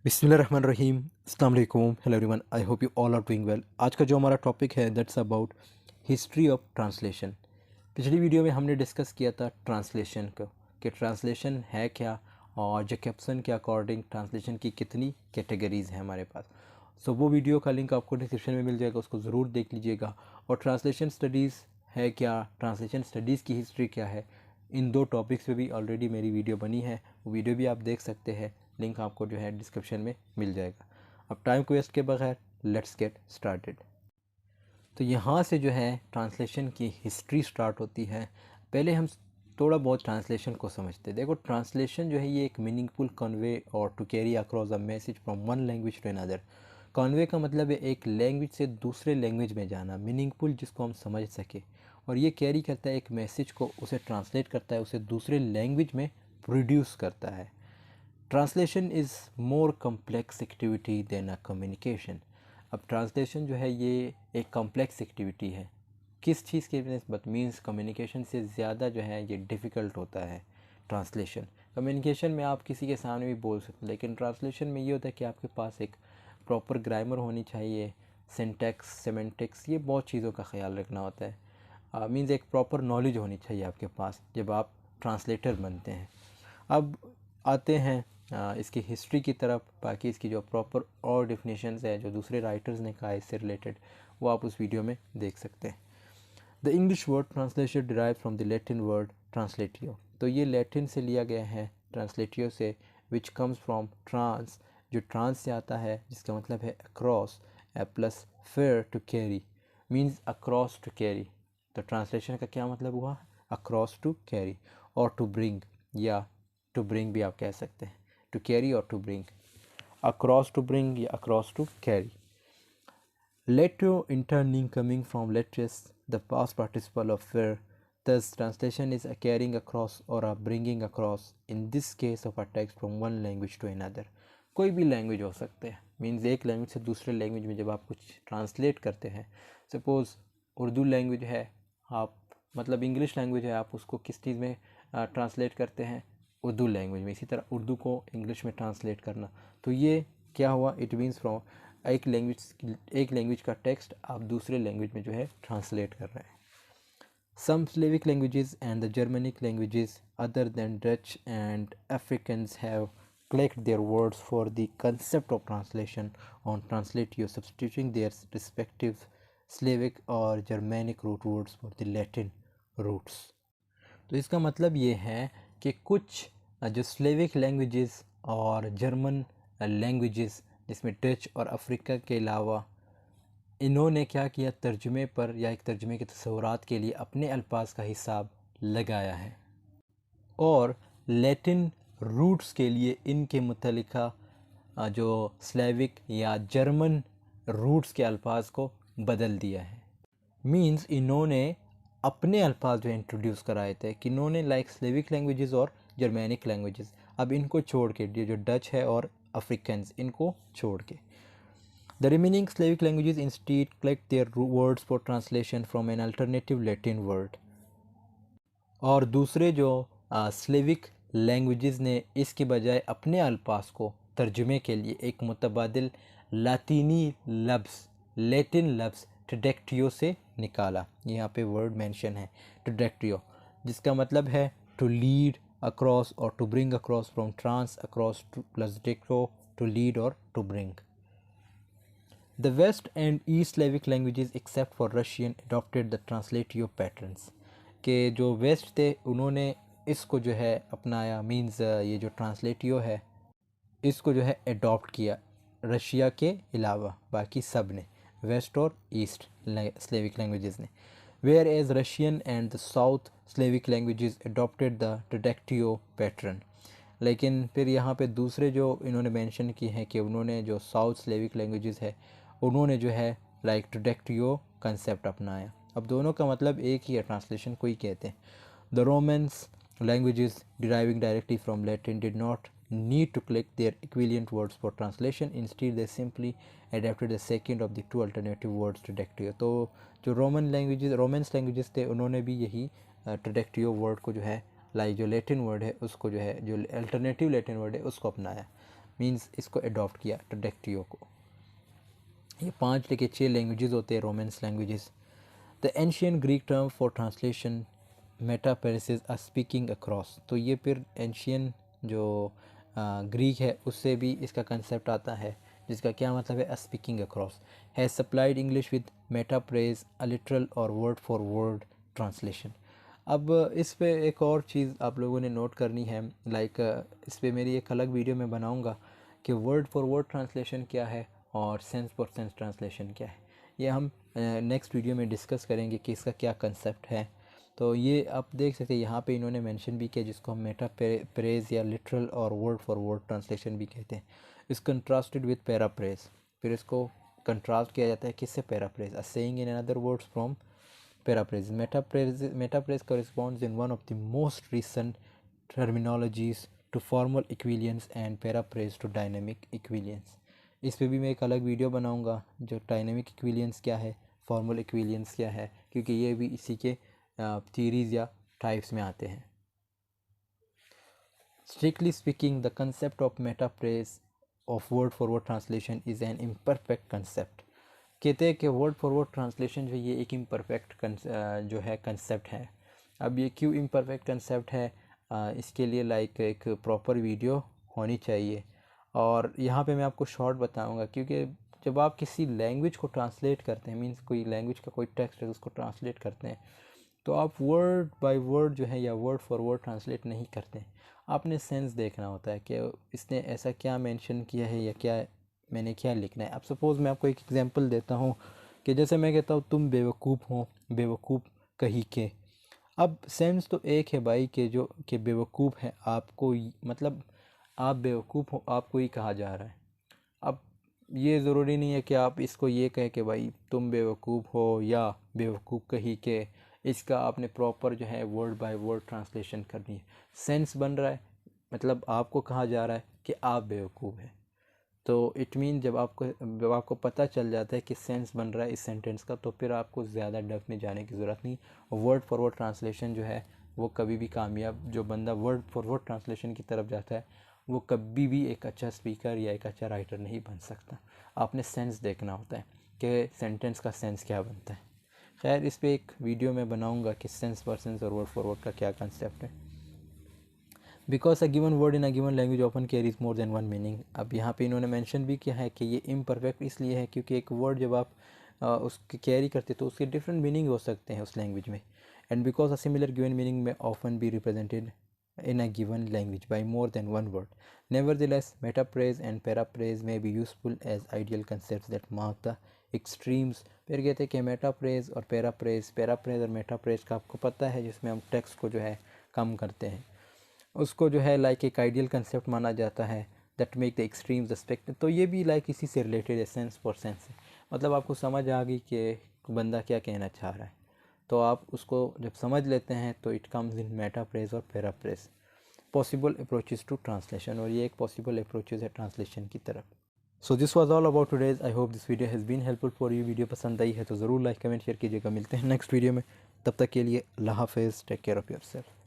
बिस्मिल्लाहिर्रहमानिर्रहीम अस्सलाम वालेकुम hello everyone I hope you all are doing well. आज का जो हमारा टॉपिक है that's about history of translation. पिछली वीडियो में हमने डिस्कस किया था ट्रांसलेशन को कि ट्रांसलेशन है क्या और जैकबसन के अकॉर्डिंग ट्रांसलेशन की कितनी कैटेगरीज़ हैं हमारे पास। सो वो वीडियो का लिंक आपको डिस्क्रिप्शन में मिल जाएगा, उसको ज़रूर देख लीजिएगा। और ट्रांसलेशन स्टडीज़ है क्या, ट्रांसलेशन स्टडीज़ की हिस्ट्री क्या है, इन दो टॉपिक्स पे भी ऑलरेडी मेरी वीडियो बनी है, वो वीडियो भी आप देख सकते हैं। लिंक आपको जो है डिस्क्रिप्शन में मिल जाएगा। अब टाइम को वेस्ट के बगैर लेट्स गेट स्टार्टेड। तो यहाँ से जो है ट्रांसलेशन की हिस्ट्री स्टार्ट होती है। पहले हम थोड़ा बहुत ट्रांसलेशन को समझते हैं। देखो, ट्रांसलेशन जो है ये एक मीनिंगफुल कन्वे और to carry across a message from one language to another. Convey का मतलब है एक लैंग्वेज से दूसरे लैंग्वेज में जाना, मीनिंगफुल जिसको हम समझ सके। और ये कैरी करता है एक मैसेज को, उसे ट्रांसलेट करता है, उसे दूसरे लैंग्वेज में प्रोड्यूस करता है। Translation is more complex activity than a communication. अब ट्रांसलेशन जो है ये एक कम्प्लेक्स एक्टिविटी है। किस चीज़ के नस्बत, मीन्स कम्युनिकेशन से ज़्यादा जो है ये डिफ़िकल्ट होता है ट्रांसलेशन। कम्युनिकेशन में आप किसी के सामने भी बोल सकते हैं, लेकिन ट्रांसलेशन में ये होता है कि आपके पास एक प्रॉपर ग्रामर होनी चाहिए, सिंटैक्स, सेमेंटिक्स, ये बहुत चीज़ों का ख्याल रखना होता है। मीन्स एक प्रॉपर नॉलेज होनी चाहिए आपके पास जब आप ट्रांसलेटर बनते हैं। अब आते हैं इसकी हिस्ट्री की तरफ। बाकी इसकी जो प्रॉपर और डिफिनेशंस है जो दूसरे राइटर्स ने कहा है इससे रिलेटेड, वो आप उस वीडियो में देख सकते हैं। The English word translation derive from the Latin word translatio. तो ये लैटिन से लिया गया है, ट्रांसलेटियो से, विच कम्स फ्रॉम ट्रांस, जो ट्रांस से आता है, जिसका मतलब है across, plus ferre to carry, means across to carry. तो ट्रांसलेशन का क्या मतलब हुआ? अक्रॉस टू कैरी और टू ब्रिंग, या टू ब्रिंग भी आप कह सकते हैं, टू कैरी और to bring, across to bring या across to carry. Latio interning coming from latres, the past participle of where, thus translation is a carrying across or a bringing across, in this case of a text from one language to another। कोई भी language हो सकते हैं, means एक language से दूसरे language में जब आप कुछ ट्रांसलेट करते हैं, सपोज़ उर्दू लैंग्वेज है, आप मतलब इंग्लिश लैंग्वेज है, आप उसको किस चीज़ में ट्रांसलेट करते हैं? उर्दू लैंग्वेज में। इसी तरह उर्दू को इंग्लिश में ट्रांसलेट करना, तो ये क्या हुआ? इट मीन्स फ्रॉम एक लैंग्वेज का टेक्स्ट आप दूसरे लैंग्वेज में जो है ट्रांसलेट कर रहे हैं। Some Slavic languages and the Germanic languages other than Dutch and Africans have collected their words for the concept of translation on Translatio, substituting their respective Slavic or Germanic root words for the Latin roots। तो इसका मतलब ये है कि कुछ जो Slavic languages और German languages, जिसमें डच और अफ्रीका के अलावा, इन्होंने क्या किया? तर्जुमे पर या एक तर्जुमे के तस्वुरात के लिए अपने अल्फाज का हिसाब लगाया है, और लैटिन रूट्स के लिए इनके मुतलिका जो स्लेविक या जर्मन रूट्स के अल्फाज को बदल दिया है। मीन्स इन्होंने अपने अल्फाज जो इंट्रोड्यूस कराए थे कि इन्होंने लाइक स्लेविक लैंग्वेजेस और जर्मैनिक लैंग्वेजेस, अब इनको छोड़ के, ये जो डच है और अफ्रीकन्स, इनको छोड़ के the remaining Slavic languages instead collect their words for translation from an alternative Latin word. और दूसरे जो स्लेविक लैंग्वेजेस ने इसके बजाय अपने अल्फाज को तर्जुमे के लिए एक मुतबादिल लातीनी लफ्ज़, लैटिन लफ्ज़ ट्रेडेक्टियो से निकाला। यहाँ पे वर्ड मेंशन है ट्रेडेक्टियो, जिसका मतलब है टू लीड अक्रॉस और to bring across, from trans across to plus ducto, to lead और to bring. The west and east Slavic languages except for Russian adopted the translative patterns. के जो waste थे उन्होंने इसको जो है अपनाया, मींस ये जो ट्रांसलेटिव है इसको जो है अडॉप्ट किया, रशिया के अलावा बाकी सब ने, वेस्ट और ईस्ट स्लेविक लैंग्वेजेस ने। Whereas Russian and the south Slavic languages adopted the traductive pattern. लेकिन फिर यहाँ पे दूसरे जो इन्होंने मेंशन की है कि उन्होंने जो साउथ स्लेविक लैंग्वेजेस है उन्होंने जो है लाइक ट्रेडेक्टिव कंसेप्ट अपनाया। अब दोनों का मतलब एक ही है, ट्रांसलेशन को ही कहते हैं। The Romans languages deriving directly from Latin did not need to collect their equivalent words for translation. Instead, they simply adapted the second of the two alternative words ट्रेडेक्टिव। तो जो रोमन्स लैंग्वेजेस थे उन्होंने भी यही ट्रेडेक्टिव word को जो है, like जो लैटिन वर्ड है उसको जो है, जो अल्टरनेटिव लैटिन वर्ड है उसको अपनाया। मींस इसको अडॉप्ट किया ट्रेडिक्टियो को। ये 5 लेके 6 लैंग्वेजेस होते हैं romance languages. The ancient Greek term for translation metaphrasis are speaking across. तो ये फिर एंशियन जो ग्रीक है उससे भी इसका कंसेप्ट आता है, जिसका क्या मतलब है, speaking across. Has supplied English with metaphrase a literal or word for word translation. अब इस पे एक और चीज़ आप लोगों ने नोट करनी है, लाइक इस पे मेरी एक अलग वीडियो में बनाऊंगा कि वर्ड फॉर वर्ड ट्रांसलेशन क्या है और सेंस फॉर सेंस ट्रांसलेशन क्या है। ये हम नेक्स्ट वीडियो में डिस्कस करेंगे कि इसका क्या कंसेप्ट है। तो ये आप देख सकते हैं यहाँ पे इन्होंने मेंशन भी किया, जिसको हम मेटाप्रेज या literal or word for word translation भी कहते हैं। इस कंट्रास्टेड विद पैराप्रेज, फिर इसको कंट्रास्ट किया जाता है किससे, paraphrase, a saying in another words from paraphrase. Metapraise corresponds in one of the most recent terminologies to formal equivalence and paraphrase to dynamic equivalence. इस पे भी मैं एक अलग वीडियो बनाऊंगा जो डायनेमिक इक्विलियंस क्या है, फॉर्मल इक्विलियंस क्या है, क्योंकि ये भी इसी के थीरीज़ या टाइप्स में आते हैं। Strictly speaking, the concept of metapraise of word for word translation is an imperfect concept. कहते हैं कि वर्ड फॉर वर्ड ट्रांसलेशन जो ये एक इम्परफेक्ट जो है कंसेप्ट है। अब ये क्यों इम्परफेक्ट कंसेप्ट है, इसके लिए लाइक एक प्रॉपर वीडियो होनी चाहिए। और यहाँ पे मैं आपको शॉर्ट बताऊँगा, क्योंकि जब आप किसी लैंग्वेज को ट्रांसलेट करते हैं, मीन्स कोई लैंग्वेज का कोई टेक्स्ट है उसको ट्रांसलेट करते हैं, तो आप वर्ड बाय वर्ड जो है या वर्ड फॉर वर्ड ट्रांसलेट नहीं करते। आपने सेंस देखना होता है कि इसने ऐसा क्या मेंशन किया है या क्या मैंने क्या लिखना है। अब सपोज़ मैं आपको एक एग्जांपल देता हूँ कि जैसे मैं कहता हूँ तुम बेवकूफ़ हो, बेवकूफ़ कही के। अब सेंस तो एक है भाई कि जो कि बेवकूफ़ है आपको, मतलब आप बेवकूफ़ हो, आपको ही कहा जा रहा है। अब ये ज़रूरी नहीं है कि आप इसको ये कहे कि भाई तुम बेवकूफ़ हो या बेवकूफ़ कही के। इसका आपने प्रॉपर जो है वर्ड बाय वर्ड ट्रांसलेशन करनी है। सेंस बन रहा है, मतलब आपको कहा जा रहा है कि आप बेवकूफ़ हैं। तो इट मीन जब आपको पता चल जाता है कि सेंस बन रहा है इस सेंटेंस का, तो फिर आपको ज़्यादा डेप्थ में जाने की ज़रूरत नहीं। वर्ड फॉर वर्ड ट्रांसलेशन जो है वो कभी भी कामयाब, जो बंदा वर्ड फॉर वर्ड ट्रांसलेशन की तरफ जाता है वो कभी भी एक अच्छा स्पीकर या एक अच्छा राइटर नहीं बन सकता। आपने सेंस देखना होता है कि सेंटेंस का सेंस क्या बनता है। खैर, इस पर एक वीडियो मैं बनाऊँगा कि सेंस फॉर सेंस और वर्ड फॉर वर्ड का क्या कंसेप्ट है। Because a given word in a given language often carries more than one meaning. अब यहाँ पे इन्होंने मेंशन भी किया है कि ये इम्परफेक्ट इसलिए है क्योंकि एक वर्ड जब आप उसके कैरी करते तो उसके डिफरेंट मीनिंग हो सकते हैं उस लैंग्वेज में। And because a similar given meaning may often be represented in a given language by more than one word. Nevertheless, metapraise and parapraise may be useful as ideal concepts that mark the extremes. फिर कहते हैं कि मेटाप्रेज और पैराप्रेज और मेटाप्रेज का आपको पता है, जिसमें हम टेक्स्ट को जो है कम करते हैं, उसको जो है लाइक एक आइडियल कंसेप्ट माना जाता है that make the extremes aspect. तो ये भी लाइक इसी से रिलेटेड है, सेंस फॉर सेंस है। मतलब आपको समझ आ गई कि बंदा क्या कहना चाह रहा है, तो आप उसको जब समझ लेते हैं तो इट कम्स इन मेटाप्रेज और paraphrase. Possible approaches to translation, और ये एक पॉसिबल अप्रोचेस है ट्रांसलेशन की तरफ। So this was all about today's. I hope this video has been helpful for you. Video पसंद आई है तो ज़रूर लाइक कमेंट शेयर कीजिएगा। मिलते हैं नेक्स्ट वीडियो में, तब तक के लिए अल्लाह हाफिज़, टेक केयर ऑफ़ योरसेल्फ।